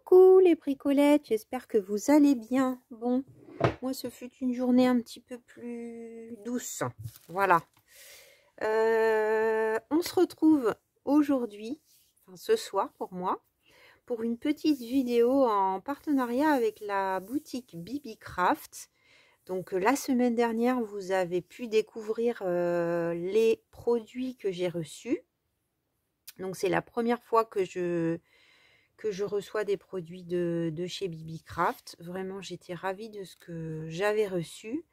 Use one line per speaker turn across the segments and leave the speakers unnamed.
Coucou les bricolettes, j'espère que vous allez bien. Bon, moi ce fut une journée un petit peu plus douce. Voilà. On se retrouve aujourd'hui, enfin ce soir pour moi, pour une petite vidéo en partenariat avec la boutique Bibi Craft. Donc la semaine dernière, vous avez pu découvrir les produits que j'ai reçus. Donc c'est la première fois que je reçois des produits de chez Bibi Craft. Vraiment, j'étais ravie de ce que j'avais reçu.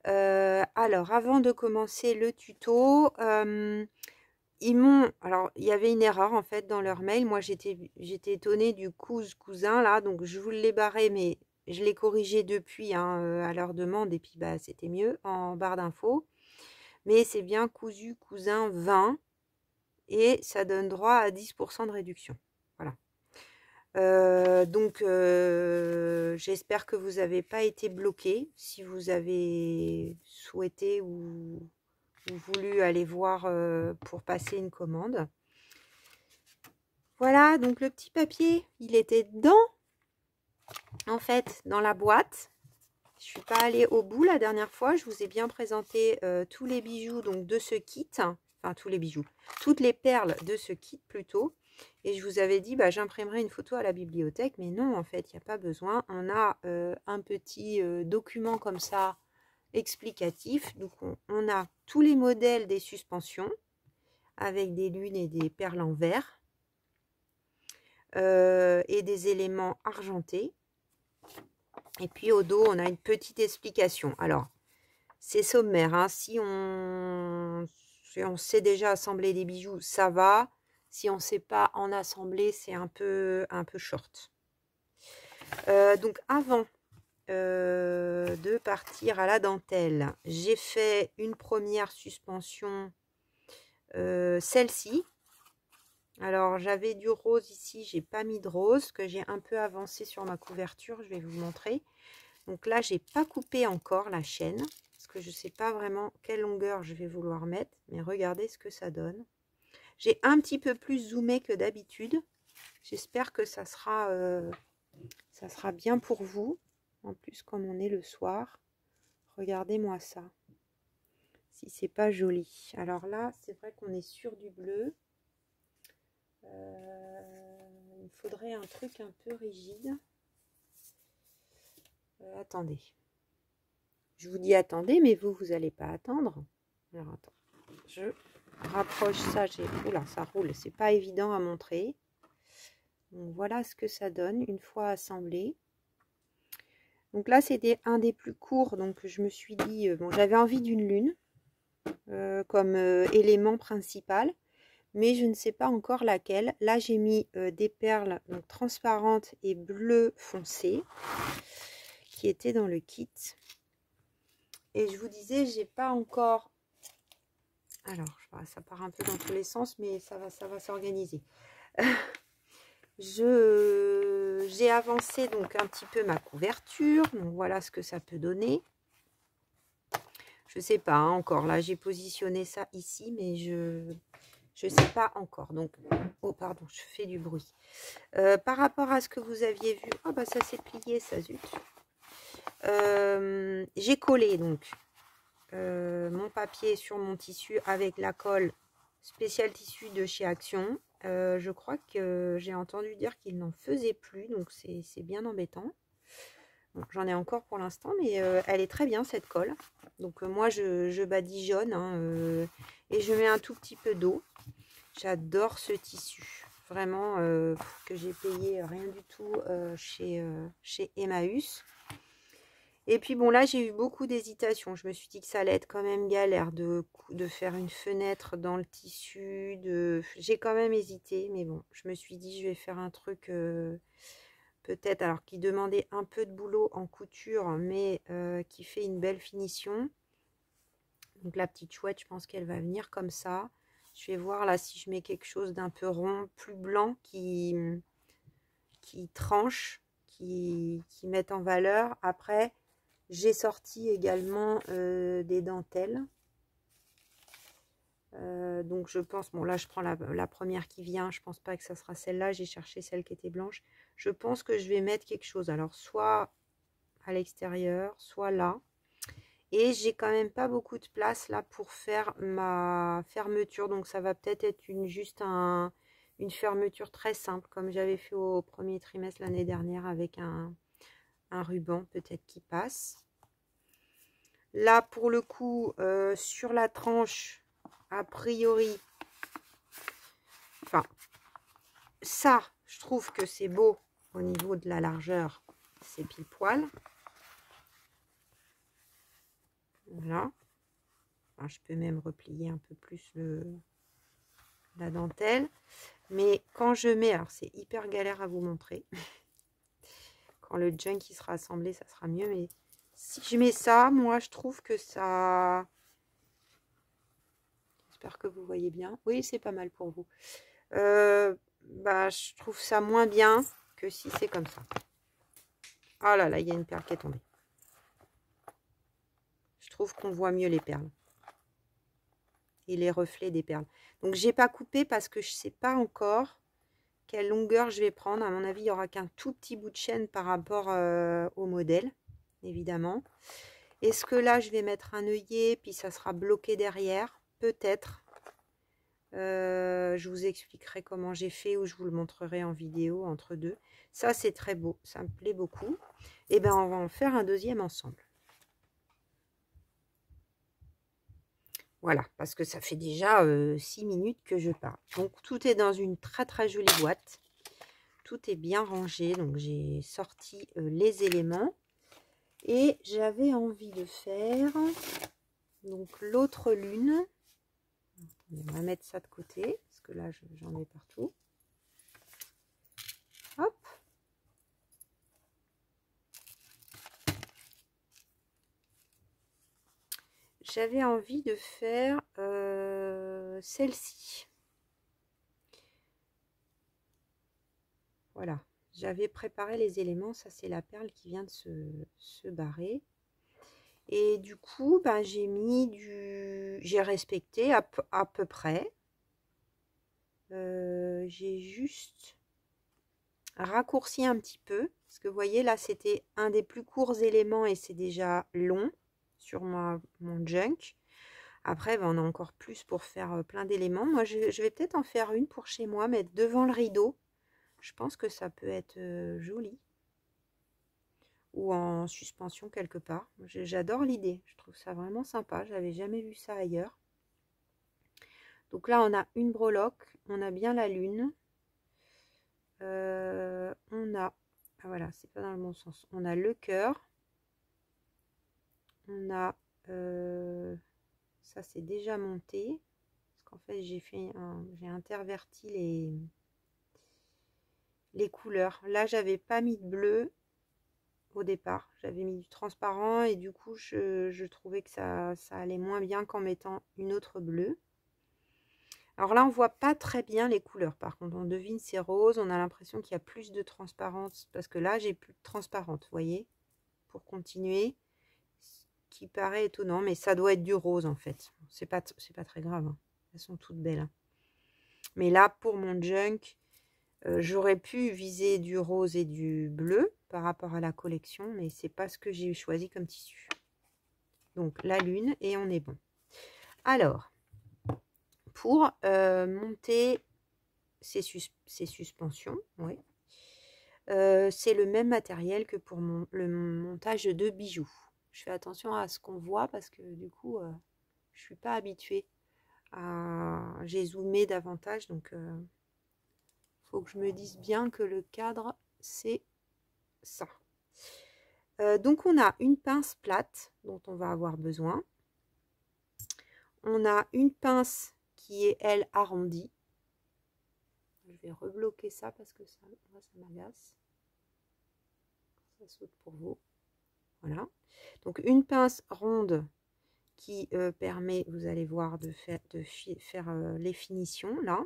Alors, avant de commencer le tuto, alors, il y avait une erreur en fait dans leur mail. Moi, j'étais étonnée du cousin là, donc je vous l'ai barré, mais je l'ai corrigé depuis à leur demande, et puis bah c'était mieux en barre d'infos. Mais c'est bien cousu cousin 20 et ça donne droit à 10% de réduction. Voilà. J'espère que vous n'avez pas été bloqué si vous avez souhaité ou voulu aller voir pour passer une commande. Voilà, donc le petit papier, il était en fait, dans la boîte. Je suis pas allée au bout la dernière fois. Je vous ai bien présenté tous les bijoux donc de ce kit. Enfin, tous les bijoux. Toutes les perles de ce kit plutôt. Et je vous avais dit, bah, j'imprimerai une photo à la bibliothèque. Mais non, en fait, il n'y a pas besoin. On a un petit document comme ça explicatif. Donc, on a tous les modèles des suspensions avec des lunes et des perles en verre. Et des éléments argentés. Et puis au dos, on a une petite explication. Alors, c'est sommaire. Hein. Si on sait déjà assembler des bijoux, ça va. Si on ne sait pas en assembler, c'est un peu short. Donc, avant de partir à la dentelle, j'ai fait une première suspension, celle-ci. Alors, j'avais du rose ici, j'ai pas mis de rose, que j'ai un peu avancé sur ma couverture, je vais vous montrer. Donc là, j'ai pas coupé encore la chaîne, parce que je sais pas vraiment quelle longueur je vais vouloir mettre, mais regardez ce que ça donne. J'ai un petit peu plus zoomé que d'habitude. J'espère que ça sera bien pour vous. En plus, comme on est le soir, regardez-moi ça. Si c'est pas joli. Alors là, c'est vrai qu'on est sur du bleu. Il faudrait un truc un peu rigide. Attendez. Je vous dis attendez, mais vous n'allez pas attendre. Alors attends. Je rapproche ça. Oula, ça roule. C'est pas évident à montrer. Donc voilà ce que ça donne une fois assemblé. Donc là, c'était un des plus courts. Donc je me suis dit, bon, j'avais envie d'une lune comme élément principal. Mais je ne sais pas encore laquelle. Là, j'ai mis des perles donc, transparentes et bleu foncé qui étaient dans le kit. Et je vous disais, j'ai pas encore... Alors, ça part un peu dans tous les sens, mais ça va s'organiser. J'ai avancé donc un petit peu ma couverture. Donc, voilà ce que ça peut donner. Je sais pas hein, encore. Là, j'ai positionné ça ici, mais je sais pas encore. Donc, oh pardon, je fais du bruit. Par rapport à ce que vous aviez vu, oh bah ça s'est plié, ça zut. J'ai collé donc mon papier sur mon tissu avec la colle spécial tissu de chez Action. Je crois que j'ai entendu dire qu'il n'en faisait plus, donc c'est bien embêtant. Bon, j'en ai encore pour l'instant, mais elle est très bien cette colle. Donc moi je badigeonne hein, et je mets un tout petit peu d'eau. J'adore ce tissu, vraiment que j'ai payé rien du tout chez Emmaüs. Et puis bon là j'ai eu beaucoup d'hésitation. Je me suis dit que ça allait être quand même galère de faire une fenêtre dans le tissu. J'ai quand même hésité, mais bon, je me suis dit je vais faire un truc peut-être alors qui demandait un peu de boulot en couture, mais qui fait une belle finition. Donc la petite chouette, je pense qu'elle va venir comme ça. Je vais voir là si je mets quelque chose d'un peu rond, plus blanc, qui tranche, qui met en valeur. Après, j'ai sorti également des dentelles. Donc je pense, bon là je prends la première qui vient, je pense pas que ça sera celle-là, j'ai cherché celle qui était blanche. Je pense que je vais mettre quelque chose, alors soit à l'extérieur, soit là. Et j'ai quand même pas beaucoup de place là pour faire ma fermeture, donc ça va peut-être être juste une fermeture très simple, comme j'avais fait au premier trimestre l'année dernière avec un ruban peut-être qui passe. Là pour le coup, sur la tranche, a priori, enfin, ça, je trouve que c'est beau au niveau de la largeur, c'est pile poil. Voilà. Enfin, je peux même replier un peu plus la dentelle. Mais quand je mets, alors c'est hyper galère à vous montrer. Quand le junk qui sera assemblé, ça sera mieux. Mais si je mets ça, moi, je trouve que ça... J'espère que vous voyez bien. Oui, c'est pas mal pour vous. Bah, je trouve ça moins bien que si c'est comme ça. Ah là là, il y a une perle qui est tombée. Je trouve qu'on voit mieux les perles. Et les reflets des perles. Donc, j'ai pas coupé parce que je sais pas encore quelle longueur je vais prendre. À mon avis, il n'y aura qu'un tout petit bout de chaîne par rapport au modèle, évidemment. Est-ce que là, je vais mettre un œillet, puis ça sera bloqué derrière? Peut-être. Je vous expliquerai comment j'ai fait ou je vous le montrerai en vidéo entre deux. Ça, c'est très beau. Ça me plaît beaucoup. Et bien, on va en faire un deuxième ensemble. Voilà, parce que ça fait déjà 6 minutes que je parle. Donc, tout est dans une très très jolie boîte. Tout est bien rangé. Donc, j'ai sorti les éléments. Et j'avais envie de faire donc l'autre lune. On va mettre ça de côté, parce que là, j'en ai partout. Hop. J'avais envie de faire celle-ci. Voilà, j'avais préparé les éléments. Ça, c'est la perle qui vient de se barrer. Et du coup, ben, j'ai mis j'ai respecté à peu près. J'ai juste raccourci un petit peu. Parce que vous voyez, là, c'était un des plus courts éléments et c'est déjà long sur mon junk. Après, ben, on a encore plus pour faire plein d'éléments. Moi, je vais peut-être en faire une pour chez moi, mettre devant le rideau. Je pense que ça peut être joli. Ou en suspension quelque part. J'adore l'idée. Je trouve ça vraiment sympa. J'avais jamais vu ça ailleurs. Donc là, on a une breloque. On a bien la lune. On a... Ah voilà, c'est pas dans le bon sens. On a le cœur. On a... ça, c'est déjà monté. Parce qu'en fait, j'ai interverti les couleurs. Là, j'avais pas mis de bleu au départ. J'avais mis du transparent et du coup, je trouvais que ça allait moins bien qu'en mettant une autre bleue. Alors là, on voit pas très bien les couleurs. Par contre, on devine c'est rose. On a l'impression qu'il y a plus de transparence parce que là, j'ai plus de transparente, vous voyez, pour continuer. Ce qui paraît étonnant, mais ça doit être du rose en fait. C'est pas très grave. Hein. Elles sont toutes belles. Hein. Mais là, pour mon junk, j'aurais pu viser du rose et du bleu par rapport à la collection, mais c'est pas ce que j'ai choisi comme tissu. Donc la lune et on est bon. Alors, pour monter ces suspensions, oui, c'est le même matériel que pour le montage de bijoux. Je fais attention à ce qu'on voit parce que du coup, je suis pas habituée à... J'ai zoomé davantage, donc faut que je me dise bien que le cadre, c'est ça. Donc on a une pince plate dont on va avoir besoin. On a une pince qui est, elle, arrondie. Je vais rebloquer ça parce que ça m'agace. Ça saute pour vous. Voilà. Donc une pince ronde qui permet, vous allez voir, de faire les finitions là.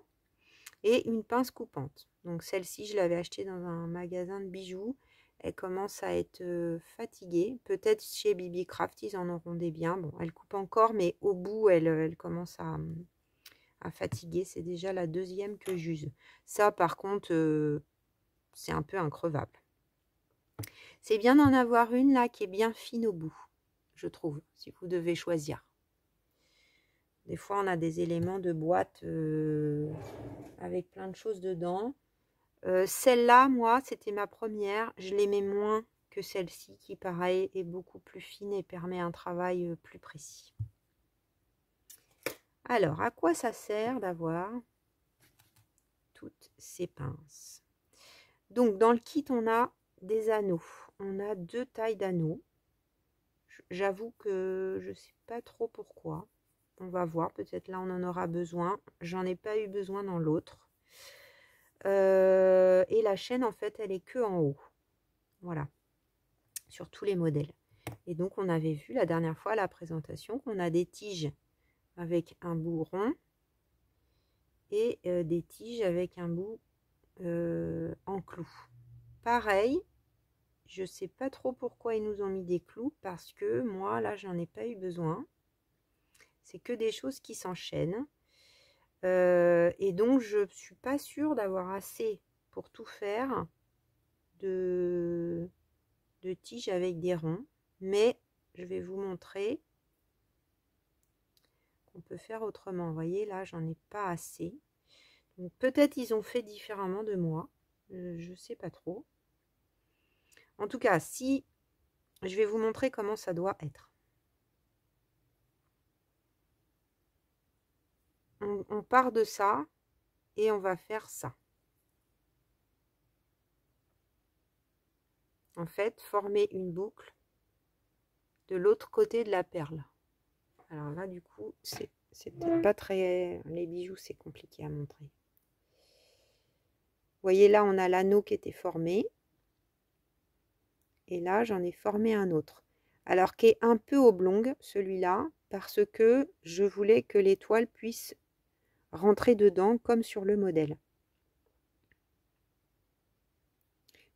Et une pince coupante. Donc celle-ci, je l'avais achetée dans un magasin de bijoux. Elle commence à être fatiguée. Peut-être chez BB Craft, ils en auront des biens. Bon, elle coupe encore, mais au bout, elle commence à fatiguer. C'est déjà la deuxième que j'use. Ça, par contre, c'est un peu increvable. C'est bien d'en avoir une là qui est bien fine au bout, je trouve, si vous devez choisir. Des fois, on a des éléments de boîte avec plein de choses dedans. Celle-là, moi, c'était ma première. Je l'aimais moins que celle-ci, qui, pareil, est beaucoup plus fine et permet un travail plus précis. Alors, à quoi ça sert d'avoir toutes ces pinces? Donc, dans le kit, on a des anneaux. On a 2 tailles d'anneaux. J'avoue que je ne sais pas trop pourquoi. On va voir, peut-être là on en aura besoin. J'en ai pas eu besoin dans l'autre. Et la chaîne, en fait, elle est que en haut. Voilà. Sur tous les modèles. Et donc, on avait vu la dernière fois à la présentation qu'on a des tiges avec un bout rond et des tiges avec un bout en clou. Pareil, je sais pas trop pourquoi ils nous ont mis des clous, parce que moi, là, j'en ai pas eu besoin. C'est que des choses qui s'enchaînent. Et donc, je ne suis pas sûre d'avoir assez pour tout faire de tiges avec des ronds. Mais je vais vous montrer qu'on peut faire autrement. Vous voyez, là, j'en ai pas assez. Donc, peut-être ils ont fait différemment de moi. Je ne sais pas trop. En tout cas, si je vais vous montrer comment ça doit être. On part de ça et on va faire ça. En fait, former une boucle de l'autre côté de la perle. Alors là, du coup, c'est peut-être pas très... Les bijoux, c'est compliqué à montrer. Vous voyez, là, on a l'anneau qui était formé. Et là, j'en ai formé un autre. Alors, qui est un peu oblong, celui-là, parce que je voulais que l'étoile puisse rentrer dedans, comme sur le modèle.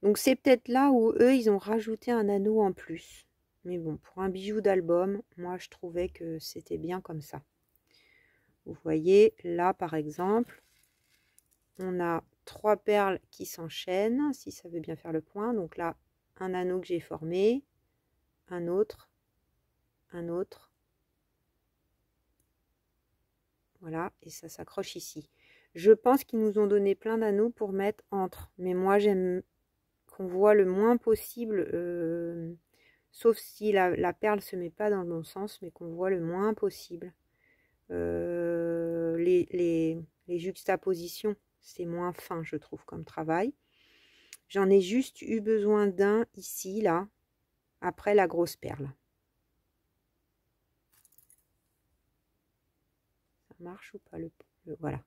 Donc, c'est peut-être là où eux, ils ont rajouté un anneau en plus. Mais bon, pour un bijou d'album, moi, je trouvais que c'était bien comme ça. Vous voyez, là, par exemple, on a 3 perles qui s'enchaînent, si ça veut bien faire le point. Donc là, un anneau que j'ai formé, un autre, un autre. Voilà, et ça s'accroche ici. Je pense qu'ils nous ont donné plein d'anneaux pour mettre entre. Mais moi, j'aime qu'on voit le moins possible, sauf si la perle se met pas dans le bon sens, mais qu'on voit le moins possible. Les juxtapositions, c'est moins fin, je trouve, comme travail. J'en ai juste eu besoin d'un ici, là, après la grosse perle. Ça marche ou pas voilà.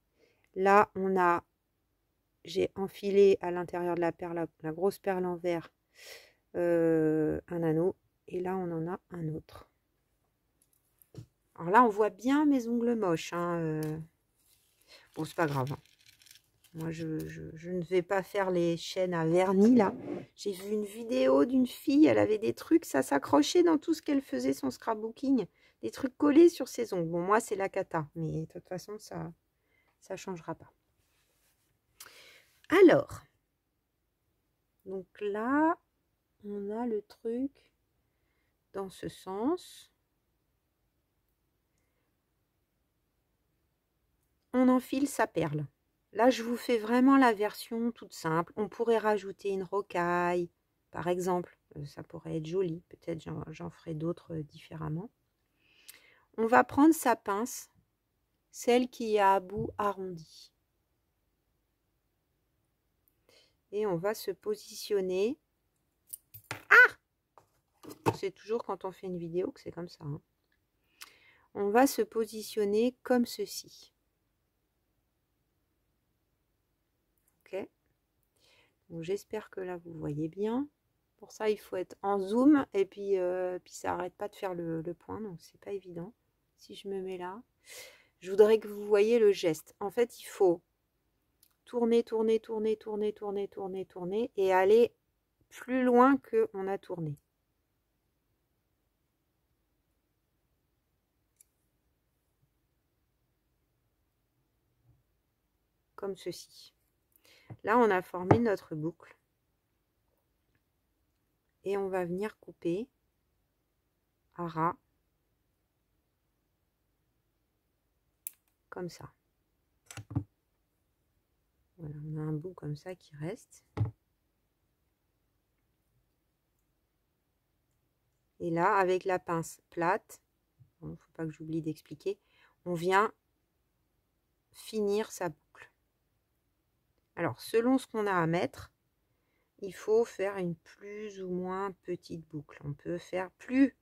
Là, j'ai enfilé à l'intérieur de la perle, la grosse perle en vert, un anneau. Et là, on en a un autre. Alors là, on voit bien mes ongles moches. Hein, bon, c'est pas grave. Hein. Moi, je ne vais pas faire les chaînes à vernis, là. J'ai vu une vidéo d'une fille, elle avait des trucs, ça s'accrochait dans tout ce qu'elle faisait, son scrapbooking. Des trucs collés sur ses ongles. Bon, moi, c'est la cata, mais de toute façon, ça ne changera pas. Alors, donc là, on a le truc dans ce sens. On enfile sa perle. Là, je vous fais vraiment la version toute simple. On pourrait rajouter une rocaille, par exemple. Ça pourrait être joli. Peut-être j'en ferai d'autres différemment. On va prendre sa pince, celle qui a à bout arrondi. Et on va se positionner. Ah! C'est toujours quand on fait une vidéo que c'est comme ça. Hein. On va se positionner comme ceci. Ok. J'espère que là vous voyez bien. Pour ça il faut être en zoom et puis ça n'arrête pas de faire le point, donc c'est pas évident. Si je me mets là, je voudrais que vous voyez le geste. En fait, il faut tourner, tourner, tourner, tourner, tourner, tourner, tourner et aller plus loin que on a tourné. comme ceci. Là, on a formé notre boucle. Et on va venir couper à ras, comme ça. Voilà, on a un bout comme ça qui reste. Et là, avec la pince plate, il ne faut pas que j'oublie d'expliquer, on vient finir sa boucle. Alors, selon ce qu'on a à mettre, il faut faire une plus ou moins petite boucle. On peut faire plus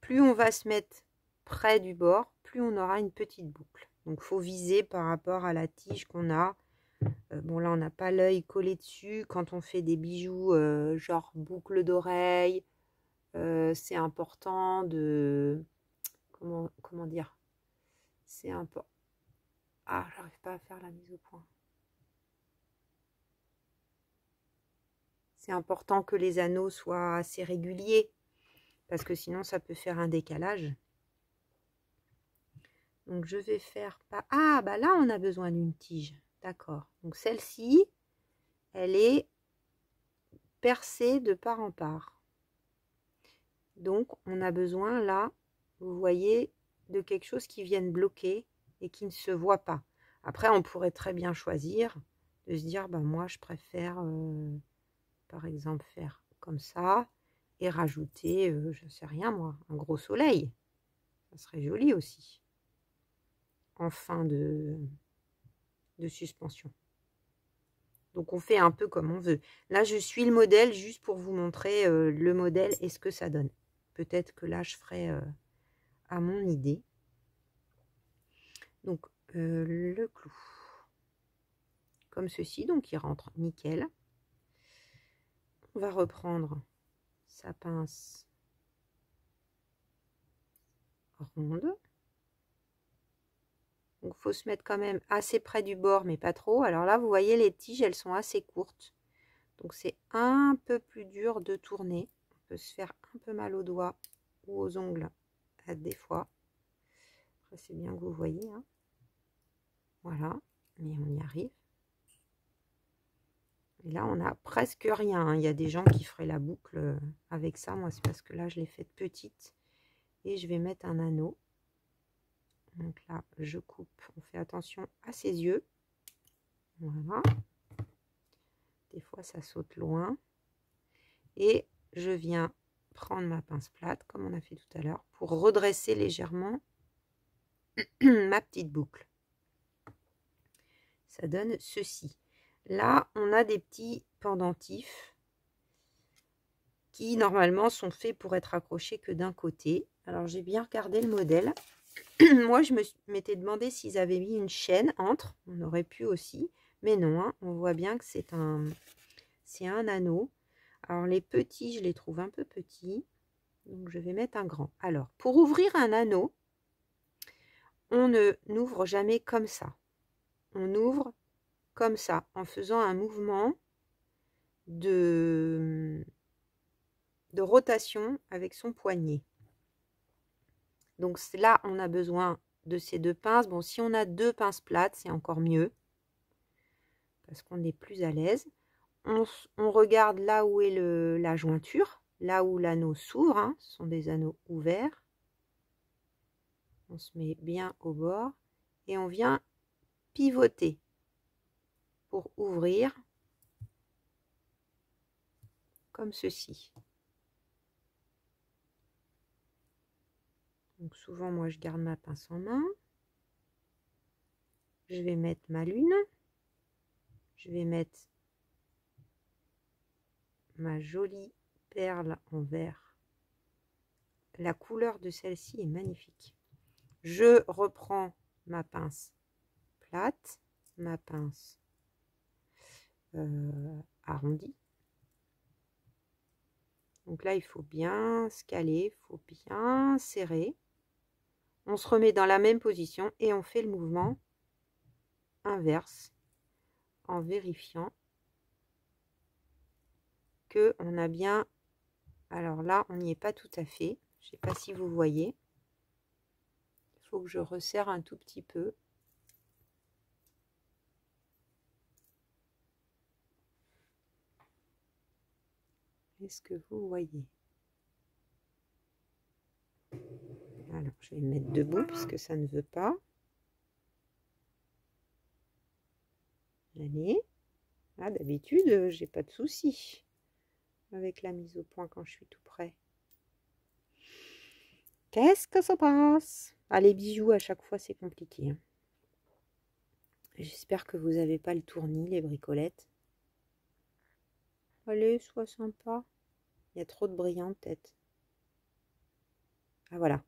on va se mettre près du bord, plus on aura une petite boucle. Donc, il faut viser par rapport à la tige qu'on a. Bon, là, on n'a pas l'œil collé dessus. Quand on fait des bijoux, genre boucle d'oreille, c'est important de... Comment dire? C'est important. Ah, j'arrive pas à faire la mise au point. C'est important que les anneaux soient assez réguliers, parce que sinon ça peut faire un décalage. Donc je vais faire pas... Ah, bah là on a besoin d'une tige. D'accord. Donc celle-ci, elle est percée de part en part. Donc on a besoin là, vous voyez, de quelque chose qui vienne bloquer et qui ne se voit pas. Après on pourrait très bien choisir de se dire, bah moi je préfère... par exemple faire comme ça et rajouter, je ne sais rien moi, un gros soleil. Ça serait joli aussi en fin de suspension. Donc on fait un peu comme on veut. Là je suis le modèle juste pour vous montrer le modèle et ce que ça donne. Peut-être que là je ferai à mon idée. Donc le clou comme ceci, donc il rentre nickel. On va reprendre sa pince ronde. Donc, il faut se mettre quand même assez près du bord, mais pas trop. Alors là, vous voyez, les tiges, elles sont assez courtes. Donc, c'est un peu plus dur de tourner. On peut se faire un peu mal aux doigts ou aux ongles des fois. Après, c'est bien que vous voyez. Hein. Voilà, mais on y arrive. Et là, on a presque rien. Hein. Il y a des gens qui feraient la boucle avec ça. Moi, c'est parce que là, je l'ai faite petite. Et je vais mettre un anneau. Donc là, je coupe. On fait attention à ses yeux. Voilà. Des fois, ça saute loin. Et je viens prendre ma pince plate, comme on a fait tout à l'heure, pour redresser légèrement ma petite boucle. Ça donne ceci. Là, on a des petits pendentifs qui, normalement, sont faits pour être accrochés que d'un côté. Alors, j'ai bien regardé le modèle. Moi, je me m'étais demandé s'ils avaient mis une chaîne entre. On aurait pu aussi. Mais non, hein, on voit bien que c'est un anneau. Alors, les petits, je les trouve un peu petits. Donc, je vais mettre un grand. Alors, pour ouvrir un anneau, on ne n'ouvre jamais comme ça. On ouvre comme ça, en faisant un mouvement de rotation avec son poignet. Donc là, on a besoin de ces deux pinces. Bon, si on a deux pinces plates, c'est encore mieux, parce qu'on est plus à l'aise. On regarde là où est la jointure, là où l'anneau s'ouvre. Hein, ce sont des anneaux ouverts. On se met bien au bord et on vient pivoter pour ouvrir comme ceci. Donc souvent, moi, je garde ma pince en main. Je vais mettre ma lune. Je vais mettre ma jolie perle en vert. La couleur de celle-ci est magnifique. Je reprends ma pince plate, ma pince arrondie. Donc là, il faut bien se caler, il faut bien serrer. On se remet dans la même position et on fait le mouvement inverse en vérifiant que on a bien... Alors là, on n'y est pas tout à fait. Je ne sais pas si vous voyez. Il faut que je resserre un tout petit peu. Est-ce que vous voyez? Alors, je vais me mettre debout puisque ça ne veut pas. Allez. Ah, d'habitude, j'ai pas de souci avec la mise au point quand je suis tout près. Qu'est-ce que ça passe? Ah, les bijoux, à chaque fois, c'est compliqué. Hein. J'espère que vous n'avez pas le tournis, les bricolettes. Allez, sois sympa. Il y a trop de brillants, peut-être. Ah, voilà.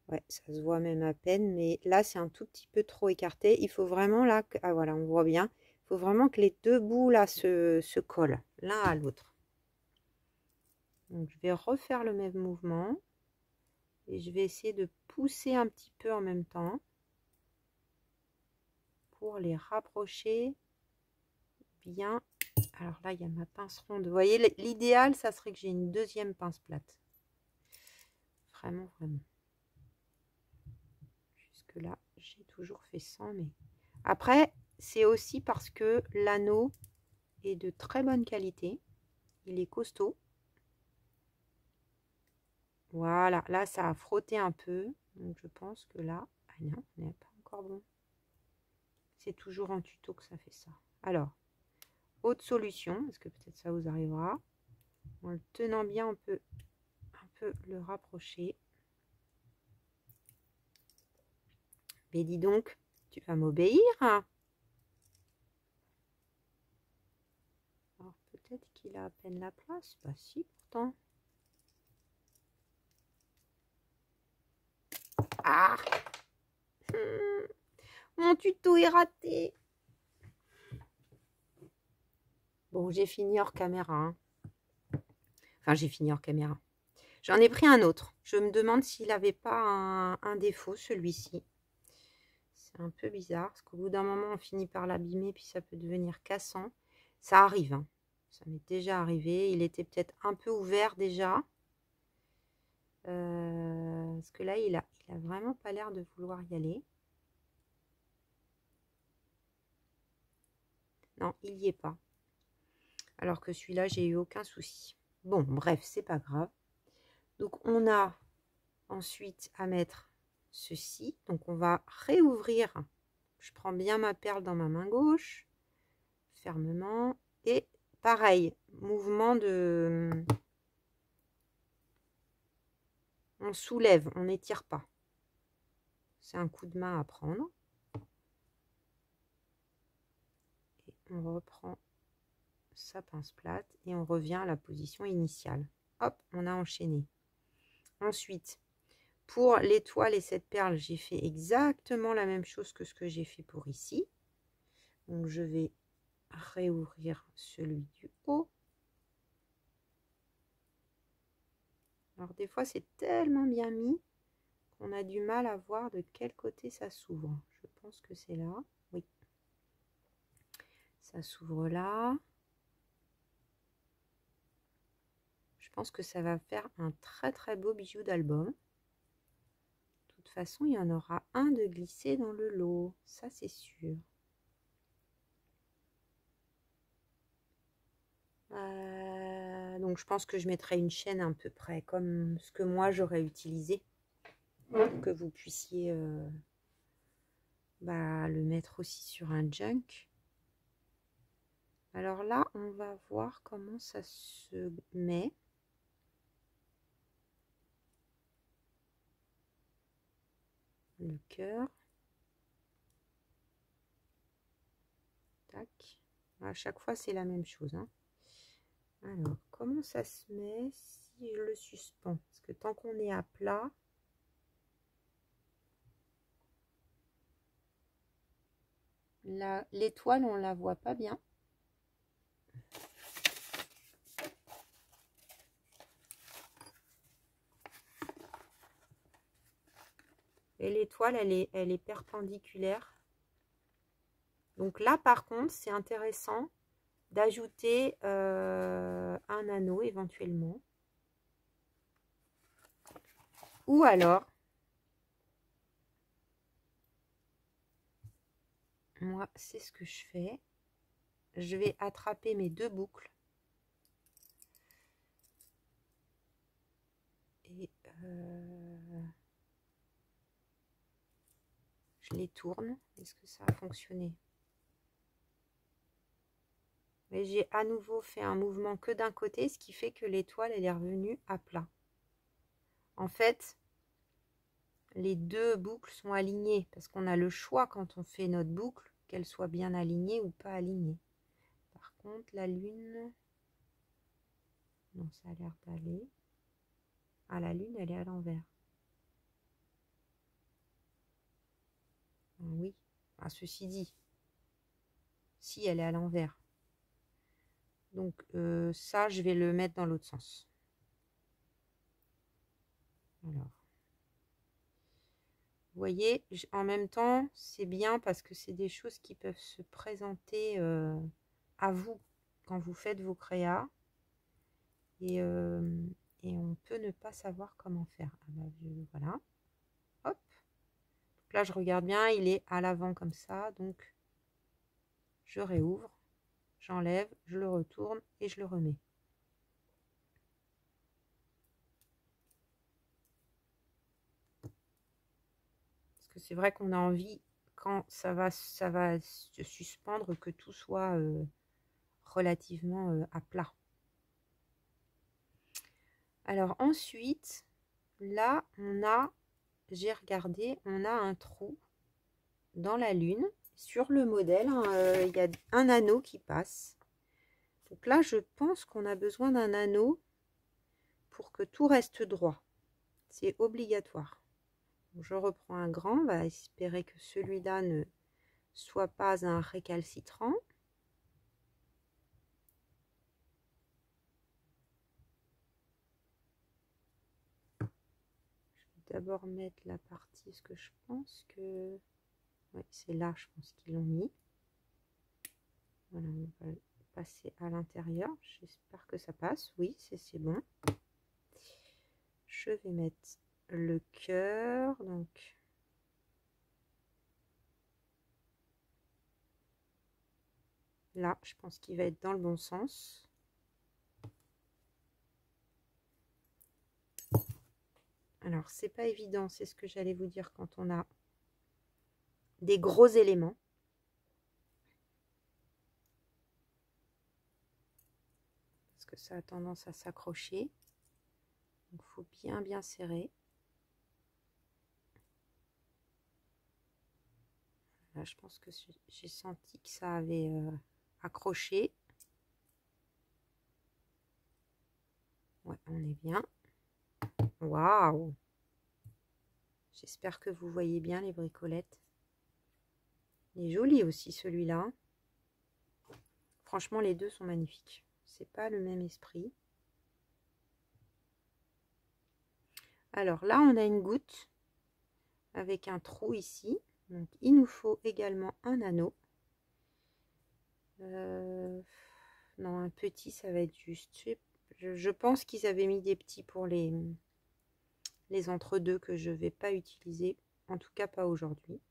Ouais, ça se voit même à peine, mais là, c'est un tout petit peu trop écarté. Il faut vraiment, là, que... ah, voilà, on voit bien. Il faut vraiment que les deux bouts, là, se collent l'un à l'autre. Donc, je vais refaire le même mouvement. Et je vais essayer de pousser un petit peu en même temps. Pour les rapprocher bien. Alors là, il y a ma pince ronde. Vous voyez, l'idéal, ça serait que j'ai une deuxième pince plate. Vraiment, vraiment. Jusque là, j'ai toujours fait sans, mais... Après, c'est aussi parce que l'anneau est de très bonne qualité. Il est costaud. Voilà, là, ça a frotté un peu. Donc, je pense que là... Ah non, on n'est pas encore bon. C'est toujours en tuto que ça fait ça. Alors, autre solution, parce que peut-être ça vous arrivera. En le tenant bien, on peut un peu le rapprocher. Mais dis donc, tu vas m'obéir? Alors peut-être qu'il a à peine la place. Bah si, pourtant. Ah, mon tuto est raté. Bon, j'ai fini hors caméra. Hein. Enfin, j'ai fini hors caméra. J'en ai pris un autre. Je me demande s'il n'avait pas un défaut, celui-ci. C'est un peu bizarre, parce qu'au bout d'un moment, on finit par l'abîmer, puis ça peut devenir cassant. Ça arrive, hein. Ça m'est déjà arrivé. Il était peut-être un peu ouvert déjà. Parce que là, il a vraiment pas l'air de vouloir y aller. Non, il n'y est pas. Alors que celui-là, j'ai eu aucun souci. Bon, bref, c'est pas grave. Donc, on a ensuite à mettre ceci. Donc, on va réouvrir. Je prends bien ma perle dans ma main gauche. Fermement. Et pareil, mouvement de... On soulève, on n'étire pas. C'est un coup de main à prendre. Et on reprend sa pince plate et on revient à la position initiale. Hop, on a enchaîné. Ensuite, pour l'étoile et cette perle, j'ai fait exactement la même chose que ce que j'ai fait pour ici. Donc, je vais réouvrir celui du haut. Alors, des fois, c'est tellement bien mis qu'on a du mal à voir de quel côté ça s'ouvre. Je pense que c'est là. Oui. Ça s'ouvre là. Je pense que ça va faire un très très beau bijou d'album. De toute façon, il y en aura un de glissé dans le lot. Ça, c'est sûr. Donc je pense que je mettrai une chaîne à peu près comme ce que moi j'aurais utilisé pour que vous puissiez le mettre aussi sur un junk. Alors là, on va voir comment ça se met. Le cœur. Tac. À chaque fois, c'est la même chose. Hein. Alors, comment ça se met si je le suspends? Parce que tant qu'on est à plat, l'étoile, on la voit pas bien. Et l'étoile, elle est perpendiculaire. Donc là, par contre, c'est intéressant d'ajouter un anneau éventuellement. Ou alors, moi, c'est ce que je fais. Je vais attraper mes deux boucles Je les tourne. Est-ce que ça a fonctionné? Mais j'ai à nouveau fait un mouvement que d'un côté, ce qui fait que l'étoile, elle est revenue à plat. En fait, les deux boucles sont alignées parce qu'on a le choix quand on fait notre boucle qu'elle soit bien alignée ou pas alignée. Par contre, la lune, non, ça a l'air d'aller. Ah, la lune, elle est à l'envers. Ah, oui. Ah, ceci dit, si elle est à l'envers. Donc ça, je vais le mettre dans l'autre sens. Alors, vous voyez, en même temps, c'est bien parce que c'est des choses qui peuvent se présenter à vous quand vous faites vos créas. Et on peut ne pas savoir comment faire. Ah bah, voilà. Hop. Donc là, je regarde bien, il est à l'avant comme ça. Donc, je réouvre, j'enlève, je le retourne et je le remets. Parce que c'est vrai qu'on a envie, quand ça va se suspendre, que tout soit relativement à plat. Alors ensuite, là, j'ai regardé, on a un trou dans la lune. Sur le modèle, il y a un anneau qui passe. Donc là, je pense qu'on a besoin d'un anneau pour que tout reste droit. C'est obligatoire. Donc, je reprends un grand, on va espérer que celui-là ne soit pas un récalcitrant. Je vais d'abord mettre la partie, parce que je pense que... Ouais, c'est là, je pense qu'ils l'ont mis. Voilà, on va passer à l'intérieur. J'espère que ça passe. Oui, c'est bon. Je vais mettre le cœur. Donc, là, je pense qu'il va être dans le bon sens. Alors, c'est pas évident, c'est ce que j'allais vous dire quand on a des gros éléments. Parce que ça a tendance à s'accrocher. Donc, il faut bien serrer. Là, je pense que j'ai senti que ça avait accroché. Ouais, on est bien. Waouh! J'espère que vous voyez bien les bricolettes. Il est joli aussi celui-là. Franchement, les deux sont magnifiques. C'est pas le même esprit. Alors là, on a une goutte avec un trou ici. Donc, il nous faut également un anneau. Non, un petit, ça va être juste. Je pense qu'ils avaient mis des petits pour les entre-deux que je ne vais pas utiliser. En tout cas, pas aujourd'hui.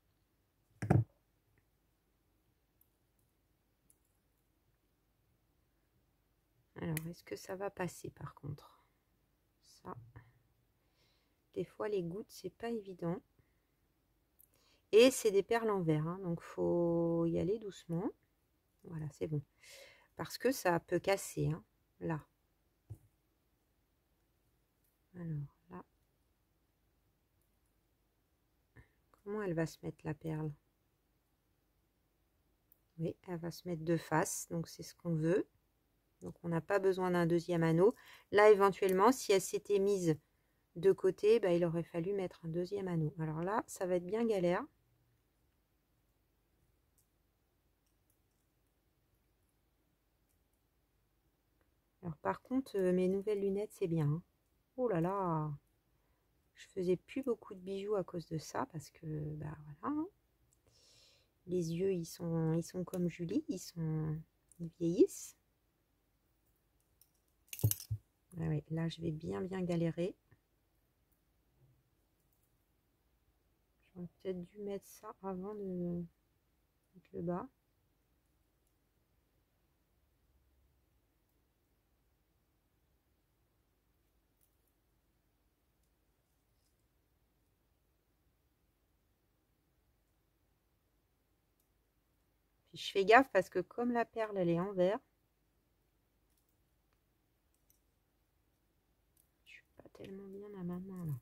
Alors, est-ce que ça va passer par contre? Ça. Des fois, les gouttes, c'est pas évident. Et c'est des perles en verre, hein, donc faut y aller doucement. Voilà, c'est bon. Parce que ça peut casser, hein, là. Alors, là. Comment elle va se mettre la perle? Oui, elle va se mettre de face, donc c'est ce qu'on veut. Donc, on n'a pas besoin d'un deuxième anneau. Là, éventuellement, si elle s'était mise de côté, bah, il aurait fallu mettre un deuxième anneau. Alors là, ça va être bien galère. Alors par contre, mes nouvelles lunettes, c'est bien. Hein. Oh là là, je faisais plus beaucoup de bijoux à cause de ça parce que, bah voilà, hein. Les yeux, ils sont comme Julie, ils vieillissent. Ah ouais, là, je vais bien galérer. J'aurais peut-être dû mettre ça avant de mettre le bas. je fais gaffe parce que comme la perle, elle est en vert, je suis pas tellement bien à ma main là.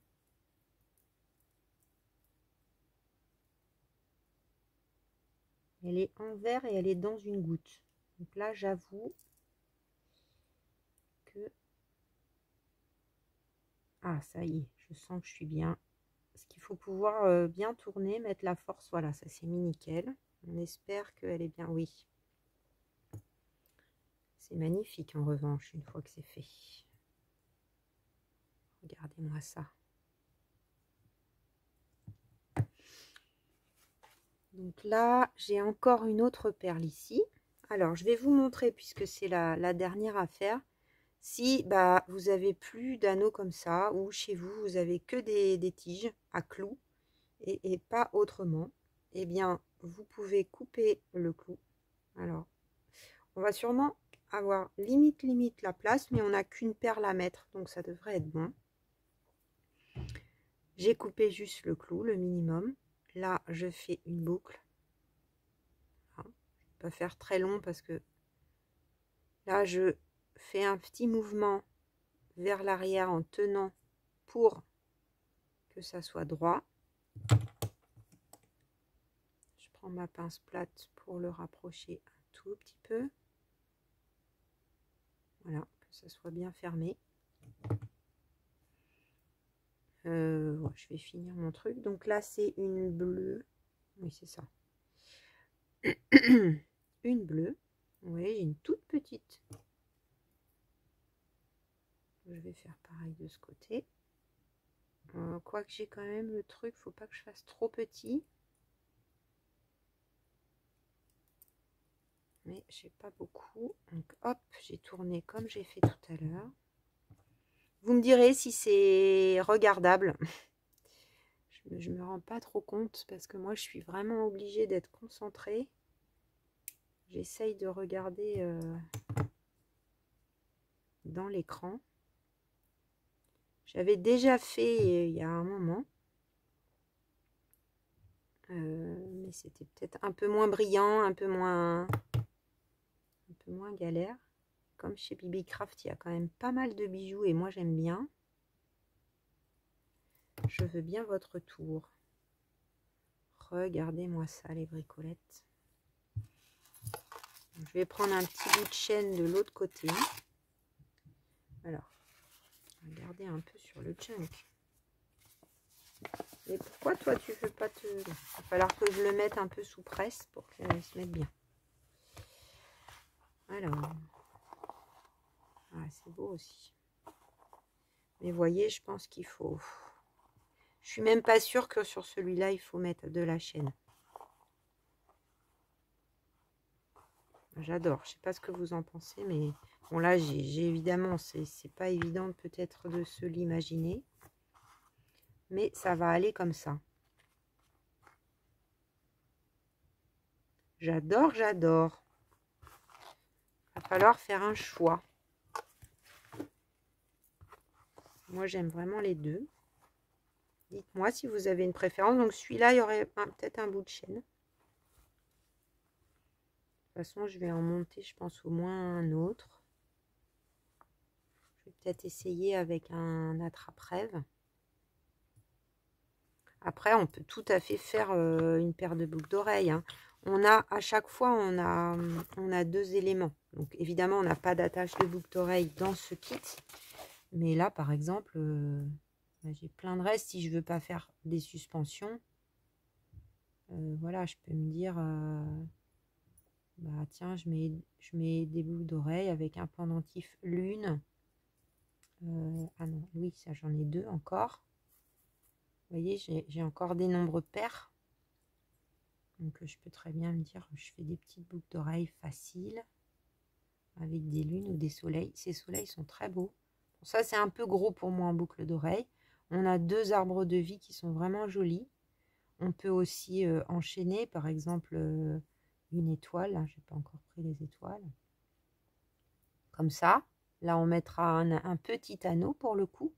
Elle est en vert et elle est dans une goutte. Donc là, j'avoue que... Ah, ça y est, je sens que je suis bien. Parce qu'il faut pouvoir bien tourner, mettre la force. Voilà, ça c'est mis nickel. On espère qu'elle est bien. Oui. C'est magnifique en revanche, une fois que c'est fait. Regardez-moi ça. Donc là, j'ai encore une autre perle ici. Alors, je vais vous montrer, puisque c'est la dernière à faire. Si bah, vous avez plus d'anneaux comme ça, ou chez vous, vous avez que des tiges à clous, et pas autrement, eh bien, vous pouvez couper le clou. Alors, on va sûrement avoir limite la place, mais on n'a qu'une perle à mettre, donc ça devrait être bon. J'ai coupé juste le clou, le minimum. Là, je fais une boucle. Je ne vais pas faire très long parce que là, je fais un petit mouvement vers l'arrière en tenant pour que ça soit droit. Je prends ma pince plate pour le rapprocher un tout petit peu. Voilà, que ça soit bien fermé. Ouais, je vais finir mon truc. Donc là, c'est une bleue. Oui, c'est ça. Une bleue. Oui, j'ai une toute petite. Je vais faire pareil de ce côté. Quoique j'ai quand même le truc, faut pas que je fasse trop petit. Mais j'ai pas beaucoup. Donc hop, j'ai tourné comme j'ai fait tout à l'heure. Vous me direz si c'est regardable. Je me rends pas trop compte parce que moi je suis vraiment obligée d'être concentrée. J'essaye de regarder dans l'écran. J'avais déjà fait il y a un moment. Mais c'était peut-être un peu moins brillant, un peu moins galère. Comme chez BB Craft, il y a quand même pas mal de bijoux et moi j'aime bien. Je veux bien votre tour. Regardez-moi ça, les bricolettes. Je vais prendre un petit bout de chaîne de l'autre côté. Alors, regardez un peu sur le junk. Et pourquoi toi tu veux pas te... Il va falloir que je le mette un peu sous presse pour qu'elle se mette bien. Alors, ah, c'est beau aussi. Mais voyez, je pense qu'il faut... Je suis même pas sûre que sur celui-là, il faut mettre de la chaîne. J'adore. Je sais pas ce que vous en pensez, mais bon là, j'ai évidemment, c'est pas évident peut-être de se l'imaginer. Mais ça va aller comme ça. J'adore, j'adore. Il va falloir faire un choix. Moi, j'aime vraiment les deux. Dites-moi si vous avez une préférence. Donc celui-là, il y aurait peut-être un bout de chaîne. De toute façon, je vais en monter, je pense, au moins un autre. Je vais peut-être essayer avec un attrape-rêve. Après, on peut tout à fait faire une paire de boucles d'oreilles. Hein. On a, à chaque fois, on a deux éléments. Donc, évidemment, on n'a pas d'attache de boucle d'oreille dans ce kit. Mais là, par exemple, j'ai plein de restes. Si je veux pas faire des suspensions, voilà, je peux me dire, bah tiens, je mets des boucles d'oreilles avec un pendentif lune. Ah non, oui, ça j'en ai deux encore. Vous voyez, j'ai encore des nombres pairs. Donc je peux très bien me dire, je fais des petites boucles d'oreilles faciles avec des lunes ou des soleils. Ces soleils sont très beaux. Bon, ça c'est un peu gros pour moi en boucle d'oreille. On a deux arbres de vie qui sont vraiment jolis. On peut aussi enchaîner par exemple une étoile. Là, je n'ai pas encore pris les étoiles. Comme ça. Là on mettra un petit anneau pour le coup.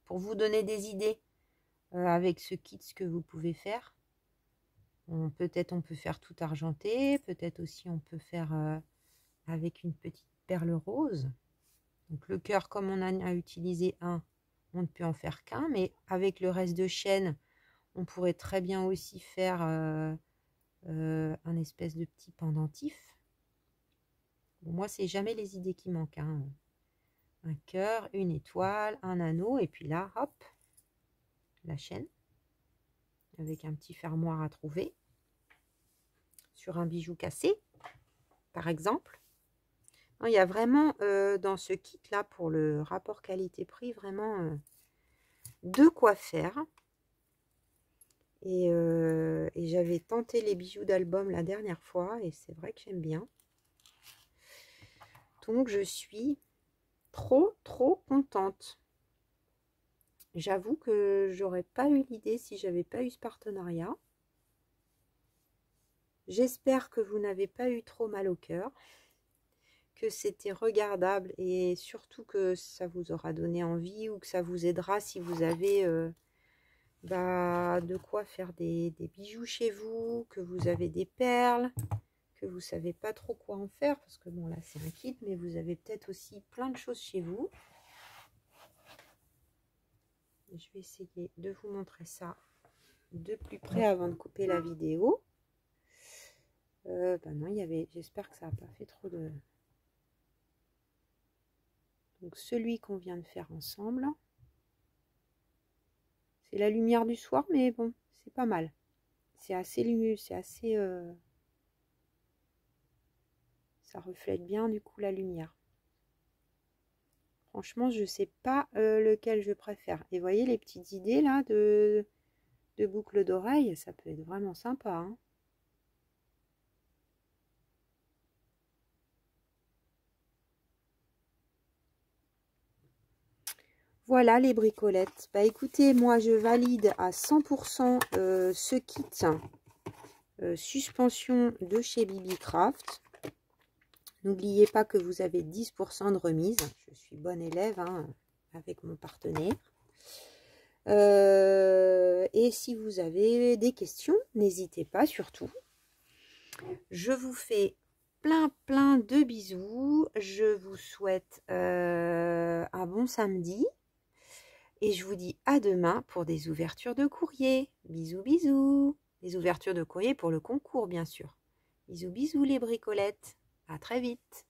Pour vous donner des idées avec ce kit, ce que vous pouvez faire. Peut-être on peut faire tout argenté, peut-être aussi on peut faire avec une petite perle rose. Donc le cœur, comme on en a utilisé un, on ne peut en faire qu'un, mais avec le reste de chaîne, on pourrait très bien aussi faire un espèce de petit pendentif. Bon, moi, c'est jamais les idées qui manquent, hein. Un cœur, une étoile, un anneau, et puis là, hop, la chaîne, avec un petit fermoir à trouver, sur un bijou cassé, par exemple. Non, il y a vraiment, dans ce kit-là, pour le rapport qualité-prix, vraiment de quoi faire. Et j'avais tenté les bijoux d'album la dernière fois, et c'est vrai que j'aime bien. Donc, je suis trop contente. J'avoue que j'aurais pas eu l'idée si j'avais pas eu ce partenariat. J'espère que vous n'avez pas eu trop mal au cœur, que c'était regardable et surtout que ça vous aura donné envie ou que ça vous aidera si vous avez de quoi faire des bijoux chez vous, que vous avez des perles, que vous savez pas trop quoi en faire, parce que bon là c'est un kit, mais vous avez peut-être aussi plein de choses chez vous. Je vais essayer de vous montrer ça de plus près avant de couper la vidéo. Non, il y avait, j'espère que ça n'a pas fait trop de... Donc celui qu'on vient de faire ensemble, c'est la lumière du soir, mais bon, c'est pas mal. C'est assez lumineux, c'est assez... ça reflète bien du coup la lumière. Franchement, je sais pas lequel je préfère. Et vous voyez les petites idées là de boucles d'oreilles, ça peut être vraiment sympa, hein. Voilà les bricolettes. Bah écoutez, moi je valide à 100% ce kit suspension de chez Bibi Craft. N'oubliez pas que vous avez 10% de remise. Je suis bonne élève hein, avec mon partenaire. Et si vous avez des questions, n'hésitez pas surtout. Je vous fais plein de bisous. Je vous souhaite un bon samedi. Et je vous dis à demain pour des ouvertures de courrier. Bisous, bisous. Les ouvertures de courrier pour le concours, bien sûr. Bisous, bisous les bricolettes. À très vite.